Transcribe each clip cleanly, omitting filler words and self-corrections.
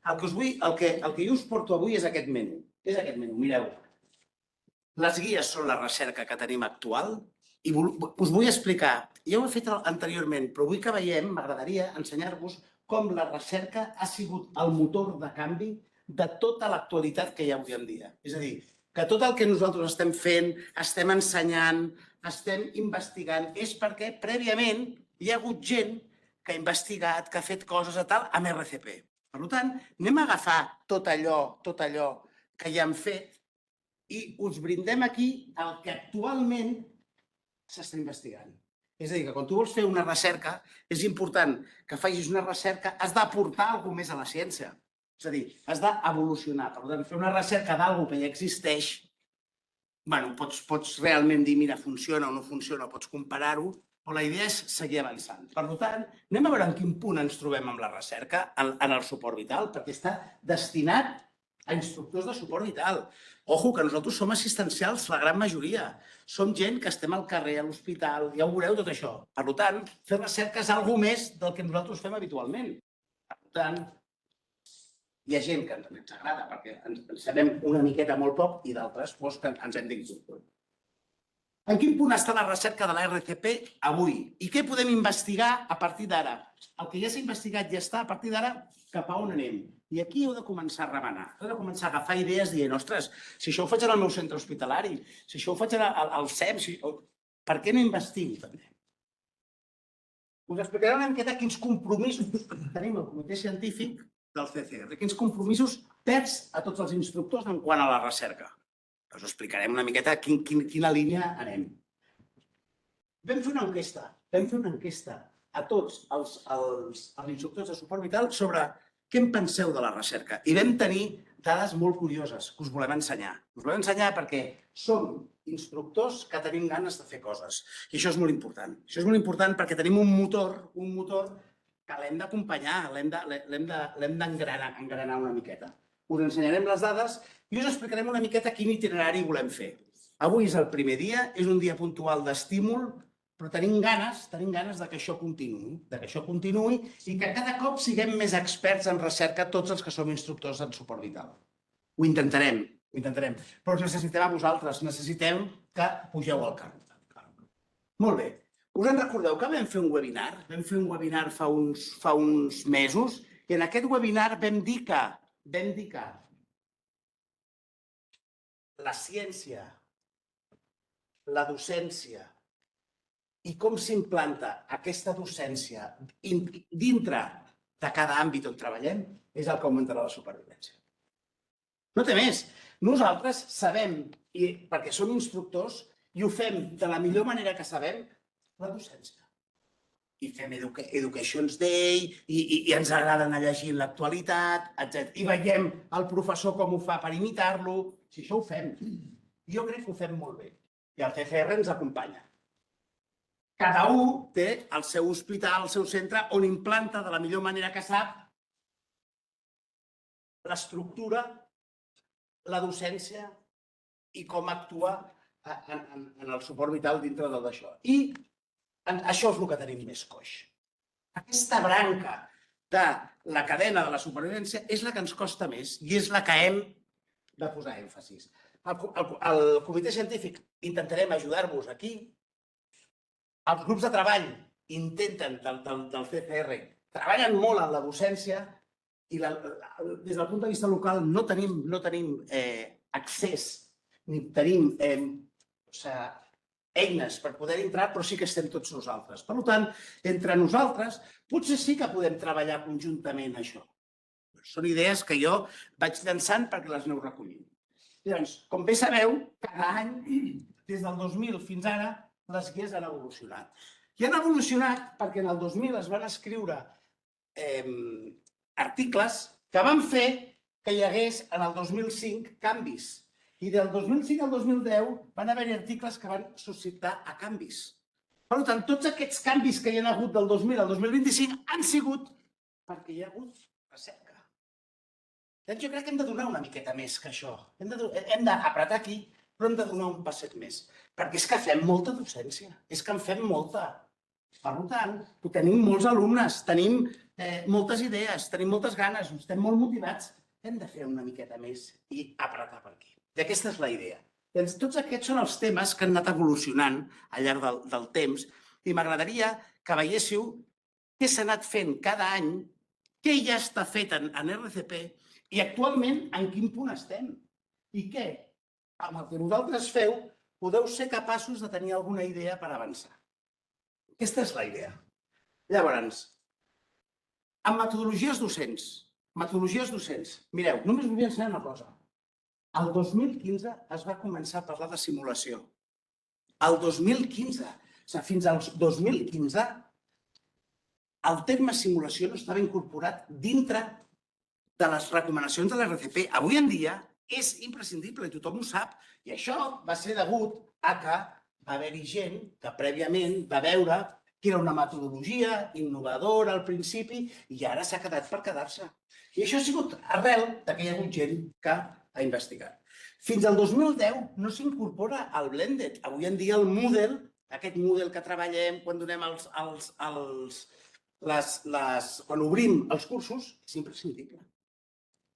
El que jo us porto avui és aquest menú. És aquest menú, mireu. Les guies són la recerca que tenim actual i us vull explicar. Ja ho he fet anteriorment, però avui que veiem m'agradaria ensenyar-vos com la recerca ha sigut el motor de canvi de tota l'actualitat que hi ha avui en dia. És a dir, que tot el que nosaltres estem fent, estem ensenyant, estem investigant, és perquè prèviament hi ha hagut gent que ha investigat, que ha fet coses a tal amb RCP. Per tant, anem a agafar tot allò que ja hem fet i us brindem aquí el que actualment s'està investigant. És a dir, que quan tu vols fer una recerca, és important que facis una recerca, has d'aportar alguna més a la ciència. És a dir, has d'evolucionar. Per tant, fer una recerca d'alguna que ja existeix, pots realment dir, mira, funciona o no funciona, pots comparar-ho, però la idea és seguir avançant. Per tant, anem a veure en quin punt ens trobem amb la recerca en el suport vital, perquè està destinat a instructors de suport vital. Ojo, que nosaltres som assistencials, la gran majoria. Som gent que estem al carrer, a l'hospital, ja ho veureu tot això. Per tant, fer recerca és alguna més del que nosaltres fem habitualment. Per tant, hi ha gent que ens agrada perquè en sabem una miqueta molt poc i d'altres que ens hem d'instructor. En quin punt està la recerca de la RCP avui? I què podem investigar a partir d'ara? El que ja s'ha investigat ja està, a partir d'ara, cap a on anem? I aquí heu de començar a remenar, heu de començar a agafar idees dient, ostres, si això ho faig en el meu centre hospitalari, si això ho faig al CEM, per què no investigo també? Us explicaré una miqueta quins compromisos tenim al comitè científic del CCR, quins compromisos perds a tots els instructors en quant a la recerca. Us explicarem una miqueta quina línia anem. Vam fer una enquesta a tots els instructors de suport vital sobre què en penseu de la recerca. I vam tenir dades molt curioses que us volem ensenyar. Us volem ensenyar perquè som instructors que tenim ganes de fer coses. I això és molt important. Això és molt important perquè tenim un motor que l'hem d'acompanyar, l'hem d'engranar una miqueta. Us ensenyarem les dades i us explicarem una miqueta quin itinerari volem fer. Avui és el primer dia, és un dia puntual d'estímul, però tenim ganes que això continuï i que cada cop siguem més experts en recerca tots els que som instructors en suport vital. Ho intentarem, però us necessitem a vosaltres, necessitem que pugeu al carro. Molt bé. Us en recordeu que vam fer un webinar? Vam fer un webinar fa uns mesos i en aquest webinar vam dir que la ciència, la docència i com s'implanta aquesta docència dintre de cada àmbit on treballem és el que augmentarà la supervivència. No té més. Nosaltres sabem, perquè som instructors, i ho fem de la millor manera que sabem, la docència. I fem Educations Day, i ens agrada anar llegint l'actualitat, etc. I veiem el professor com ho fa per imitar-lo. Si això ho fem, jo crec que ho fem molt bé. I el CCR ens acompanya. Cada un té el seu hospital, el seu centre, on implanta de la millor manera que sap l'estructura, la docència i com actua en el suport vital dintre de tot això. I això és el que tenim més coix. Aquesta branca de la cadena de la supervivència és la que ens costa més i és la que hem de posar èmfasis. Al comitè científic intentarem ajudar-vos aquí. Els grups de treball intenten, del CCR, treballen molt en la docència i des del punt de vista local no tenim accés ni tenim eines per poder entrar, però sí que estem tots nosaltres. Per tant, entre nosaltres, potser sí que podem treballar conjuntament això. Són idees que jo vaig llançant perquè les aneu recollint. Llavors, com bé sabeu, cada any, des del 2000 fins ara, les guies han evolucionat. I han evolucionat perquè en el 2000 es van escriure articles que van fer que hi hagués en el 2005 canvis. I del 2005 al 2010 van haver-hi articles que van suscitar a canvis. Per tant, tots aquests canvis que hi ha hagut del 2000 al 2025 han sigut perquè hi ha hagut recerca. Jo crec que hem de donar una miqueta més que això. Hem d'apretar aquí, però hem de donar un passet més. Perquè és que fem molta docència, és que en fem molta. Per tant, tenim molts alumnes, tenim moltes idees, tenim moltes ganes, estem molt motivats, hem de fer una miqueta més i apretar per aquí. I aquesta és la idea. Tots aquests són els temes que han anat evolucionant al llarg del temps i m'agradaria que veiéssiu què s'ha anat fent cada any, què ja està fet en RCP i actualment en quin punt estem. I què, amb el que vosaltres feu, podeu ser capaços de tenir alguna idea per avançar. Aquesta és la idea. Llavors, amb metodologies docents, mireu, només us vull ensenyar una cosa. El 2015 es va començar a parlar de simulació. El 2015, o sigui, fins al 2015, el terme simulació no estava incorporat dintre de les recomanacions de l'RCP. Avui en dia és imprescindible i tothom ho sap. I això va ser degut a que va haver-hi gent que prèviament va veure que era una metodologia innovadora al principi i ara s'ha quedat per quedar-se. I això ha sigut arrel que hi ha hagut gent que ha investigat. Fins al 2010 no s'incorpora el blended. Avui en dia el Moodle, aquest Moodle que treballem quan donem quan obrim els cursos, és imprescindible.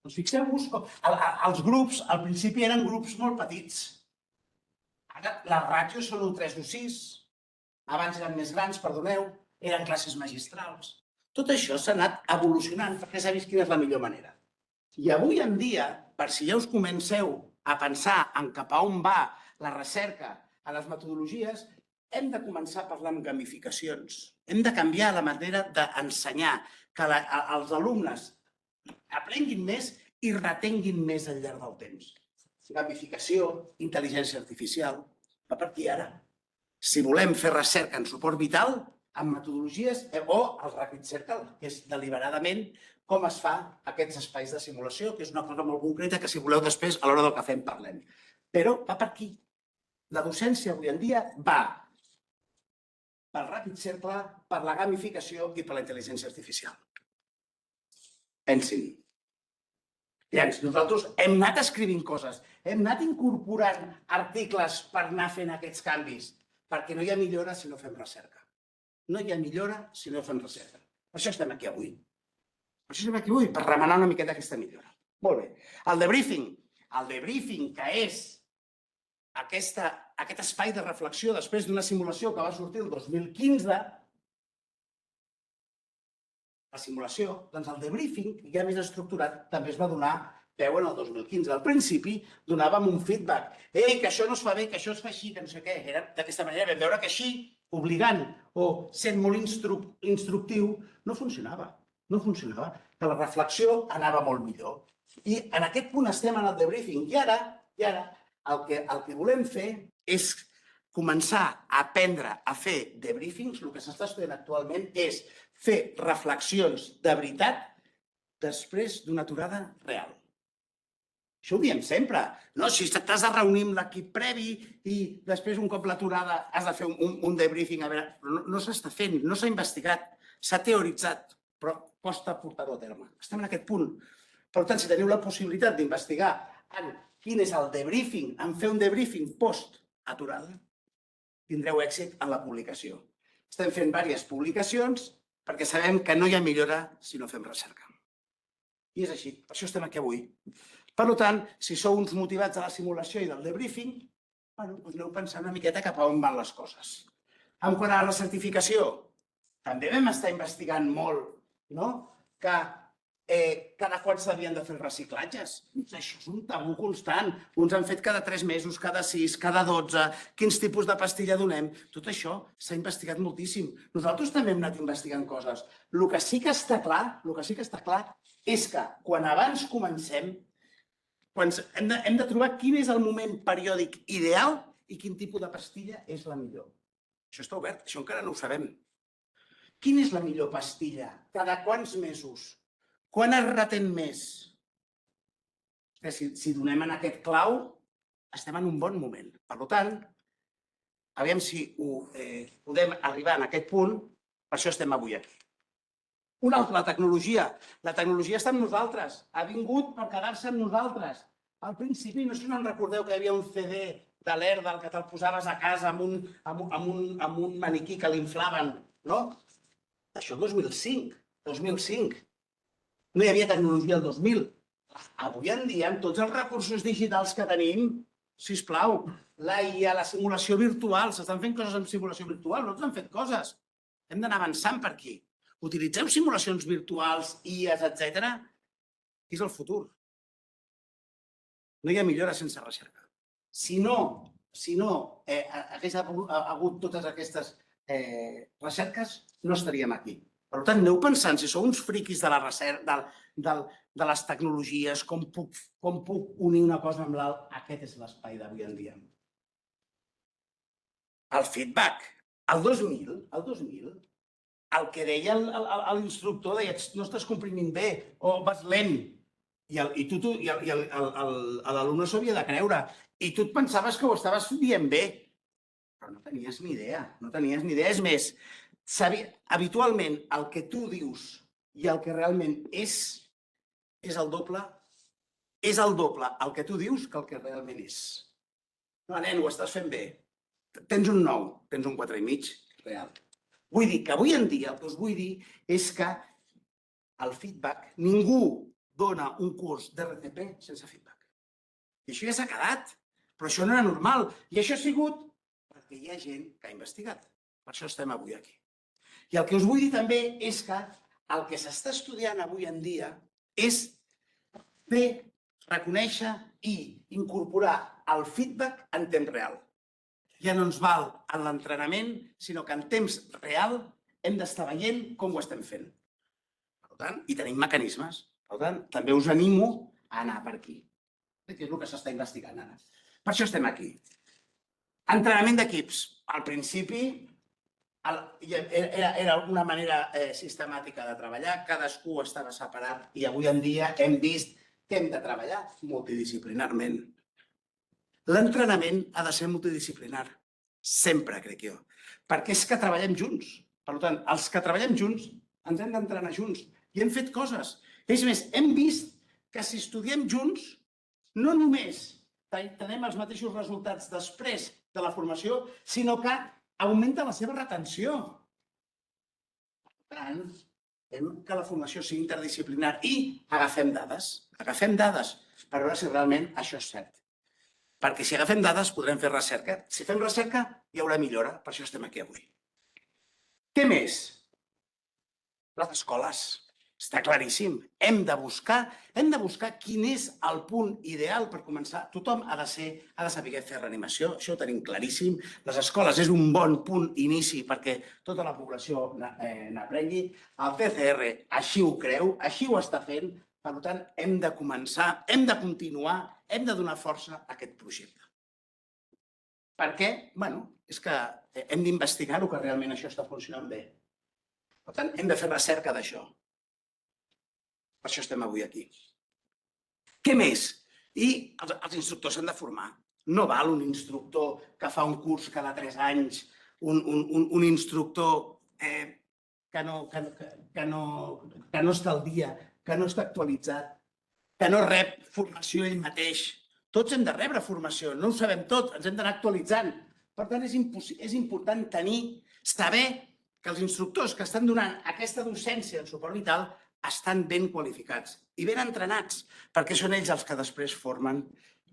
Doncs fixeu-vos, els grups al principi eren grups molt petits. Ara les ràtios són un 3 o 6. Abans eren més grans, perdoneu, eren classes magistrals. Tot això s'ha anat evolucionant perquè s'ha vist quina és la millor manera. I avui en dia, per si ja us comenceu a pensar en cap a on va la recerca a les metodologies, hem de començar a parlar amb gamificacions. Hem de canviar la manera d'ensenyar, que els alumnes aprenguin més i retenguin més al llarg del temps. Gamificació, intel·ligència artificial, va per aquí ara. Si volem fer recerca en suport vital, amb metodologies o el Rapid Circle, que és deliberadament com es fa aquests espais de simulació, que és una cosa molt concreta que si voleu després a l'hora del cafè en parlem. Però va per aquí. La docència avui en dia va pel Rapid Circle, per la gamificació i per la intel·ligència artificial. Pensin. Llavors, nosaltres hem anat escrivint coses, hem anat incorporant articles per anar fent aquests canvis, perquè no hi ha millora si no fem recerca. No hi ha millora si no fem recerca. Per això estem aquí avui. Per això estem aquí avui, per remenar una miqueta aquesta millora. Molt bé. El debriefing, que és aquest espai de reflexió després d'una simulació que va sortir el 2015, la simulació, doncs el debriefing, ja més estructurat, també es va donar peu en el 2015. Al principi donàvem un feedback. Ei, que això no es fa bé, que això es fa així, que no sé què. Era d'aquesta manera. Vam veure que així, obligant o sent molt instructiu, no funcionava. No funcionava. Que la reflexió anava molt millor. I en aquest punt estem en el debriefing. I ara el que volem fer és començar a aprendre a fer debriefings. El que s'està estudiant actualment és fer reflexions de veritat després d'una aturada real. Això ho diem sempre. No, si t'has de reunir amb l'equip previ i després, un cop l'aturada, has de fer un debriefing. A veure, no s'està fent, no s'ha investigat, s'ha teoritzat, però costa portar-ho a terme. Estem en aquest punt. Per tant, si teniu la possibilitat d'investigar en quin és el debriefing, en fer un debriefing post-aturada, tindreu èxit en la publicació. Estem fent diverses publicacions perquè sabem que no hi ha millora si no fem recerca. I és així, per això estem aquí avui. Per tant, si sou uns motivats de la simulació i del debriefing, aneu pensant una miqueta cap a on van les coses. Quant a la certificació, també vam estar investigant molt, no?, que cada quan s'havien de fer els reciclatges. Això és un tabú constant. Uns han fet cada 3 mesos, cada 6, cada 12, quins tipus de pastilla donem. Tot això s'ha investigat moltíssim. Nosaltres també hem anat investigant coses. El que sí que està clar és que quan abans comencem, hem de trobar quin és el moment periòdic ideal i quin tipus de pastilla és la millor. Això està obert, això encara no ho sabem. Quina és la millor pastilla? Cada quants mesos? Quan es retén més? Si donem en aquest clau, estem en un bon moment. Per tant, aviam si podem arribar en aquest punt, per això estem avui aquí. Una altra, la tecnologia. La tecnologia està amb nosaltres. Ha vingut per quedar-se amb nosaltres. Al principi, no sé si no en recordeu que hi havia un CD de l'Erdal que te'l posaves a casa amb un maniquí que l'inflaven, no? Això el 2005. 2005. No hi havia tecnologia el 2000. Avui en dia, amb tots els recursos digitals que tenim, sisplau, la IA, la simulació virtual, s'estan fent coses amb simulació virtual, nosaltres hem fet coses. Hem d'anar avançant per aquí. Utilitzeu simulacions virtuals, IAs, etc. És el futur. No hi ha millora sense recerca. Si no hagués hagut totes aquestes recerques, no estaríem aquí. Per tant, aneu pensant, si sou uns friquis de la recerca, de les tecnologies, com puc unir una cosa amb l'altra, aquest és l'espai d'avui en dia. El feedback. El 2000, el que deia l'instructor, deia, no estàs comprimint bé, o vas lent, i l'alumne s'ho havia de creure, i tu et pensaves que ho estaves dient bé, però no tenies ni idea, És més, habitualment el que tu dius i el que realment és el doble el que tu dius que el que realment és. No, nen, ho estàs fent bé. Tens un 9, tens un 4,5, real. Vull dir que avui en dia el que us vull dir és que el feedback, ningú dona un curs d'RCP sense feedback. I això ja s'ha quedat, però això no era normal. I això ha sigut perquè hi ha gent que ha investigat. Per això estem avui aquí. I el que us vull dir també és que el que s'està estudiant avui en dia és reconèixer i incorporar el feedback en temps real. Ja no ens val en l'entrenament, sinó que en temps real hem d'estar veient com ho estem fent. Per tant, i tenim mecanismes. Per tant, també us animo a anar per aquí, que és el que s'està investigant ara. Per això estem aquí. Entrenament d'equips. Al principi era una manera sistemàtica de treballar, cadascú estava separat i avui en dia hem vist que hem de treballar multidisciplinarment. L'entrenament ha de ser multidisciplinar, sempre, crec jo, perquè és que treballem junts. Per tant, els que treballem junts ens hem d'entrenar junts i hem fet coses. És més, hem vist que si estudiem junts, no només tenim els mateixos resultats després de la formació, sinó que augmenta la seva retenció. Per tant, que la formació sigui interdisciplinar i agafem dades per veure si realment això és cert. Perquè si agafem dades podrem fer recerca. Si fem recerca hi haurà millora, per això estem aquí avui. Què més? Les escoles. Està claríssim. Hem de buscar quin és el punt ideal per començar. Tothom ha de saber fer reanimació, això ho tenim claríssim. Les escoles és un bon punt inici perquè tota la població n'aprengui. El PCR així ho creu, així ho està fent. Per tant, hem de començar, hem de continuar, hem de donar força a aquest projecte. Per què? Bé, és que hem d'investigar-ho, que realment això està funcionant bé. Per tant, hem de fer recerca d'això. Per això estem avui aquí. Què més? I els instructors s'han de formar. No val un instructor que fa un curs cada 3 anys, un instructor que no està al dia, que no està actualitzat, que no rep formació ell mateix. Tots hem de rebre formació, no ho sabem tot, ens hem d'anar actualitzant. Per tant, és important saber que els instructors que estan donant aquesta docència en suport vital estan ben qualificats i ben entrenats, perquè són ells els que després formen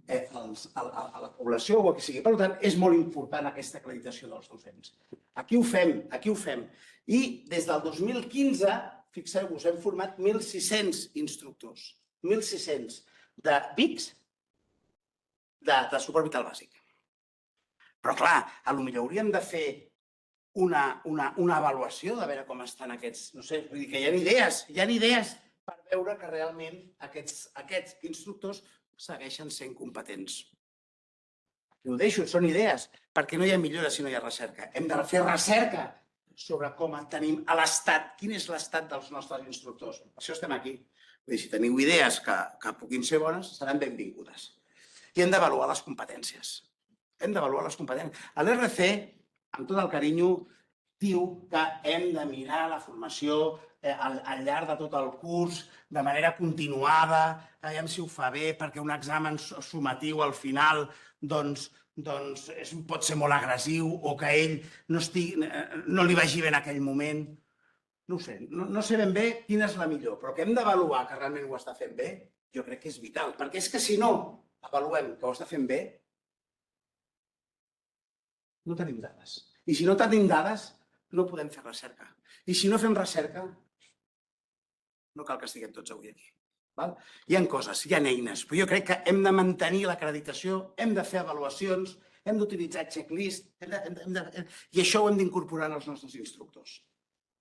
a la població o a qui sigui. Per tant, és molt important aquesta acreditació dels docents. Aquí ho fem. I des del 2015, fixeu-vos, hem format 1.600 instructors, 1.600 de VICs de suport vital bàsic. Però clar, potser hauríem de fer una avaluació de veure com estan aquests, no sé, vull dir que hi ha idees per veure que realment aquests instructors segueixen sent competents. I ho deixo, són idees, perquè no hi ha millora si no hi ha recerca. Hem de fer recerca sobre com tenim l'estat, quin és l'estat dels nostres instructors. Per això estem aquí. Vull dir, si teniu idees que puguin ser bones, seran benvingudes. I hem d'avaluar les competències. L'RC, amb tot el carinyo, diu que hem de mirar la formació al llarg de tot el curs, de manera continuada, aviam si ho fa bé, perquè un examen summatiu al final pot ser molt agressiu o que a ell no li vagi bé en aquell moment. no ho sé, no sé ben bé quina és la millor, però que hem d'avaluar que realment ho està fent bé, jo crec que és vital, perquè és que si no avaluem que ho està fent bé, no tenim dades. I si no tenim dades, no podem fer recerca. I si no fem recerca, no cal que estiguem tots avui aquí. Val? Hi ha coses, hi ha eines, però jo crec que hem de mantenir l'acreditació, hem de fer avaluacions, hem d'utilitzar checklist, i això ho hem d'incorporar en els nostres instructors.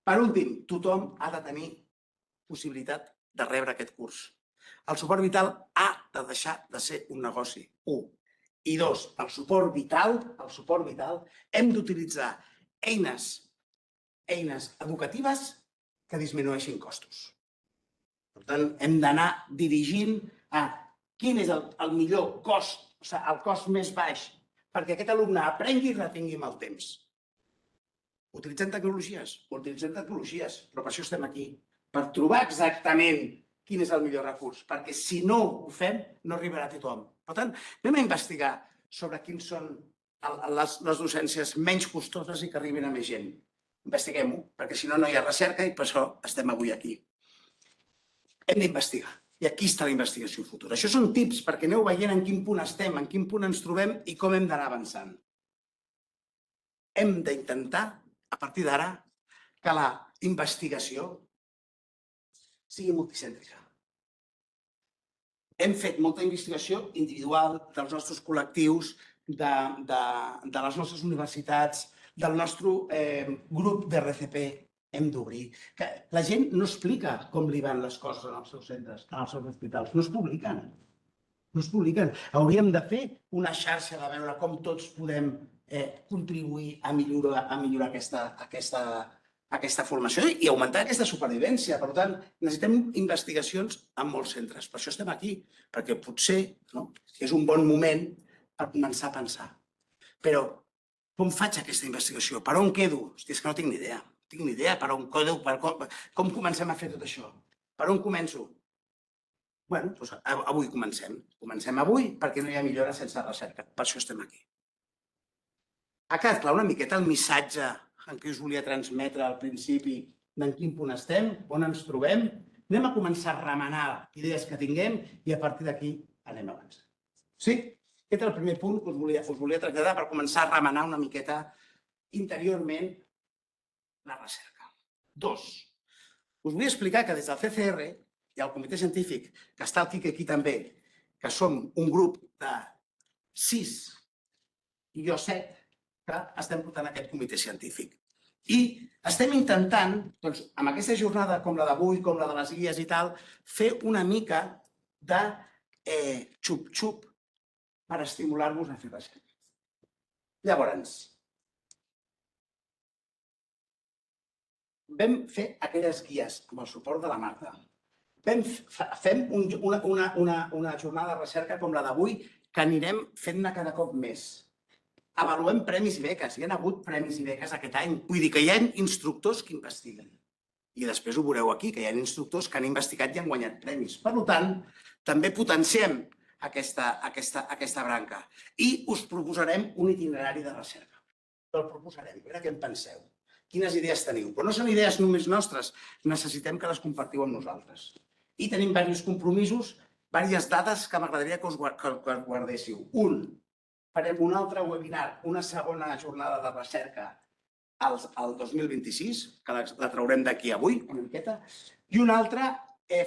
Per últim, tothom ha de tenir possibilitat de rebre aquest curs. El suport vital ha de deixar de ser un negoci, 1. I 2, el suport vital, hem d'utilitzar eines educatives que disminueixin costos. Per tant, hem d'anar dirigint a quin és el millor cost, o sigui, el cost més baix, perquè aquest alumne aprengui i retingui amb el temps. Utilitzem tecnologies, però per això estem aquí, per trobar exactament quin és el millor recurs, perquè si no ho fem, no arribarà a tothom. Per tant, anem a investigar sobre quins són les docències menys costoses i que arribin a més gent. Investiguem-ho, perquè si no, no hi ha recerca i per això estem avui aquí. Hem d'investigar. I aquí està la investigació futura. Això són tips perquè aneu veient en quin punt estem, en quin punt ens trobem i com hem d'anar avançant. Hem d'intentar, a partir d'ara, que la investigació sigui multicèntrica. Hem fet molta investigació individual dels nostres col·lectius, de les nostres universitats, del nostre grup d'RCP. Hem d'obrir. La gent no explica com li van les coses en els seus centres, en els seus hospitals. No es publiquen. No es publiquen. Hauríem de fer una xarxa de veure com tots podem contribuir a millorar aquesta formació i augmentar aquesta supervivència. Per tant, necessitem investigacions en molts centres. Per això estem aquí, perquè potser és un bon moment per començar a pensar. Però com faig aquesta investigació? Per on quedo? Hosti, és que no tinc ni idea. No tinc ni idea per on quedo, com comencem a fer tot això. Per on començo? Bé, doncs avui comencem. Comencem avui perquè no hi ha millora sense recerca. Per això estem aquí. Ha quedat clar una miqueta el missatge en què us volia transmetre al principi d'en quin punt estem, on ens trobem? Anem a començar a remenar idees que tinguem i a partir d'aquí anem avançant. Sí? Aquest era el primer punt que us volia traslladar per començar a remenar una miqueta interiorment la recerca. 2. Us vull explicar que des del CCR i el comitè científic, que està el Quique aquí també, que som un grup de 6 i jo 7, que estem portant aquest comitè científic. I estem intentant, doncs, amb aquesta jornada com la d'avui, com la de les guies i tal, fer una mica de xup-xup per estimular-vos a fer recerca. Llavors, vam fer aquelles guies amb el suport de la Marta. Fem una jornada de recerca com la d'avui que anirem fent-ne cada cop més. Avaluem premis i beques. Hi ha hagut premis i beques aquest any. Vull dir que hi ha instructors que investiguen. I després ho veureu aquí, que hi ha instructors que han investigat i han guanyat premis. Per tant, també potenciem aquesta branca. I us proposarem un itinerari de recerca. El proposarem, a veure què en penseu. Quines idees teniu? Però no són idees només nostres, necessitem que les compartiu amb nosaltres. I tenim diversos compromisos, diverses dades que m'agradaria que us guardéssiu. Farem un altre webinar, una segona jornada de recerca al 2026, que la traurem d'aquí avui, una miqueta, i una altra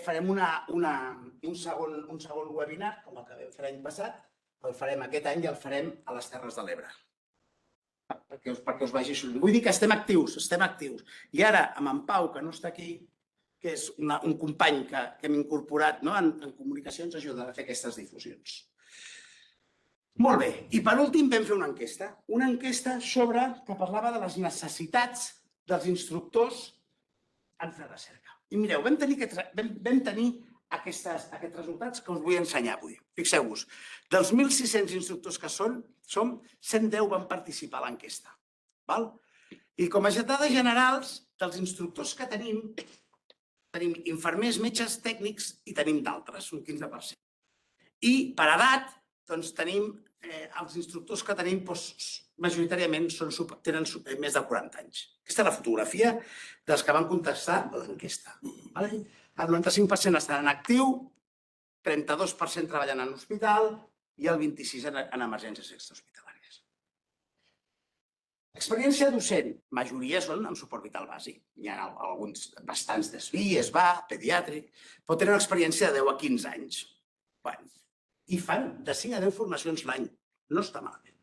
farem un segon webinar, com el que vam fer l'any passat, el farem aquest any i el farem a les Terres de l'Ebre. Perquè us vagi sortint. Vull dir que estem actius. I ara, amb en Pau, que no està aquí, que és un company que hem incorporat en comunicacions, ajuda a fer aquestes difusions. Molt bé. I per últim vam fer una enquesta que parlava de les necessitats dels instructors en fer recerca. I mireu, vam tenir aquests resultats que us vull ensenyar avui. Fixeu-vos, dels 1.600 instructors que som, 110 van participar a l'enquesta. I com a dades generals, dels instructors que tenim infermers, metges, tècnics i tenim d'altres, un 15%. I per edat doncs tenim, els instructors que tenim majoritàriament tenen més de 40 anys. Aquesta és la fotografia dels que van contestar l'enquesta. El 95% estan en actiu, 32% treballant en hospital i el 26% en emergències extrahospitalàries. Experiència docent, majoria són amb suport vital bàsic. Hi ha alguns bastants d'ESVI, ESVA, pediàtric, però tenen experiència de 10 a 15 anys. I fan de 5 a 10 formacions l'any. No està malament.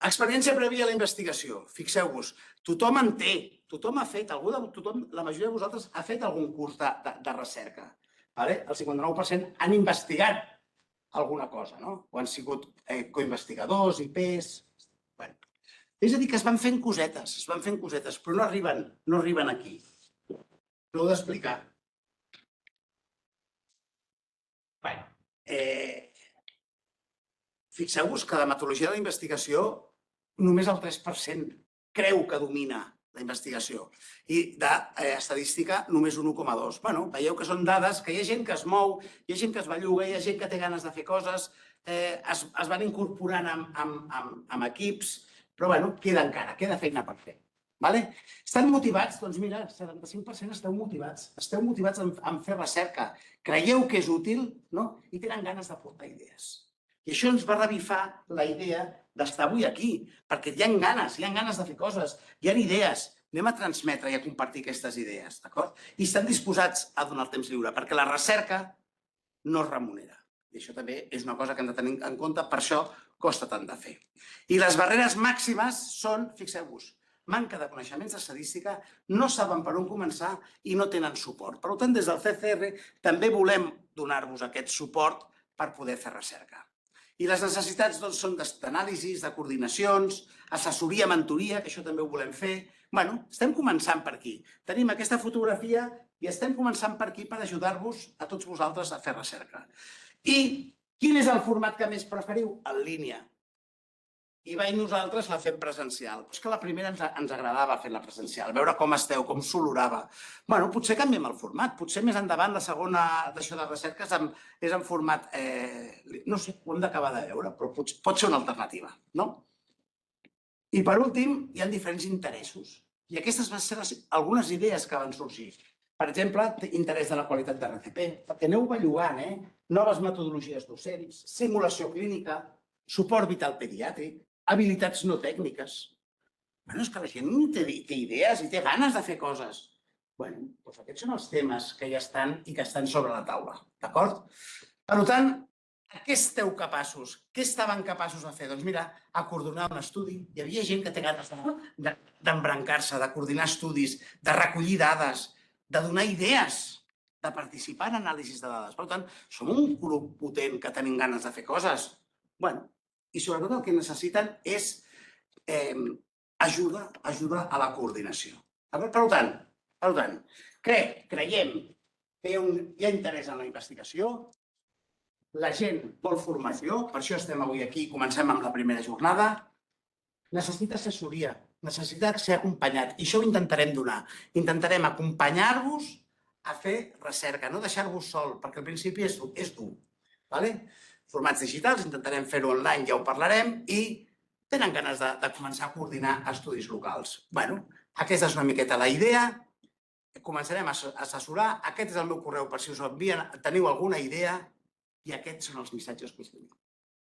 Experiència prèvia a la investigació. Fixeu-vos, tothom en té, tothom ha fet, la majoria de vosaltres ha fet algun curs de recerca. El 59% han investigat alguna cosa, no? O han sigut coinvestigadors, IPs... És a dir, que es van fent cosetes, però no arriben aquí. Ho heu d'explicar. Fixeu-vos que la metodologia de la investigació només el 3% creu que domina la investigació i d'estadística només un 1,2%. Veieu que són dades que hi ha gent que es mou, hi ha gent que es belluga, hi ha gent que té ganes de fer coses, es van incorporant amb equips, però queda encara, queda feina per fer. Estan motivats? Doncs mira, el 75% esteu motivats en fer recerca. Creieu que és útil i tenen ganes d'aportar idees. I això ens va revifar la idea d'estar avui aquí, perquè hi ha ganes de fer coses, hi ha idees. Anem a transmetre i a compartir aquestes idees, d'acord? I estan disposats a donar el temps lliure, perquè la recerca no es remunera. I això també és una cosa que hem de tenir en compte, per això costa tant de fer. I les barreres màximes són, fixeu-vos, manca de coneixements d'estadística, no saben per on començar i no tenen suport. Per tant, des del CCR també volem donar-vos aquest suport per poder fer recerca. I les necessitats són d'anàlisis, de coordinacions, assessoria, mentoria, que això també ho volem fer. Estem començant per aquí. Tenim aquesta fotografia i estem començant per aquí per ajudar-vos a tots vosaltres a fer recerca. I quin és el format que més preferiu? En línia. I nosaltres la fem presencial. És que la primera ens agradava fer-la presencial, veure com esteu, com s'olorava. Potser canviem el format. Potser més endavant la segona d'això de recerca és en format... No sé, ho hem d'acabar de veure, però pot ser una alternativa. I per últim, hi ha diferents interessos. I aquestes van ser algunes idees que van sorgir. Per exemple, interès de la qualitat de RCP, perquè aneu bellugant, noves metodologies docents, simulació clínica, suport vital pediàtric, habilitats no tècniques. És que la gent té idees i té ganes de fer coses. Doncs aquests són els temes que ja estan i que estan sobre la taula, d'acord? Per tant, a què esteu capaços? Què estaven capaços de fer? Doncs mira, a coordinar un estudi. Hi havia gent que té ganes d'embrancar-se, de coordinar estudis, de recollir dades, de donar idees, de participar en anàlisis de dades. Per tant, som un grup potent que tenim ganes de fer coses. I sobretot el que necessiten és ajuda a la coordinació. Per tant, creiem que hi ha interès en la investigació, la gent vol formació, per això estem avui aquí i comencem amb la primera jornada, necessita assessoria, necessita ser acompanyat, i això ho intentarem donar. Intentarem acompanyar-vos a fer recerca, no deixar-vos sol, perquè al principi és dur. Formats digitals, intentarem fer-ho online, ja ho parlarem, i tenen ganes de començar a coordinar estudis locals. Aquesta és una miqueta la idea, començarem a assessorar, aquest és el meu correu per si us envien, teniu alguna idea, i aquests són els missatges que us tenim.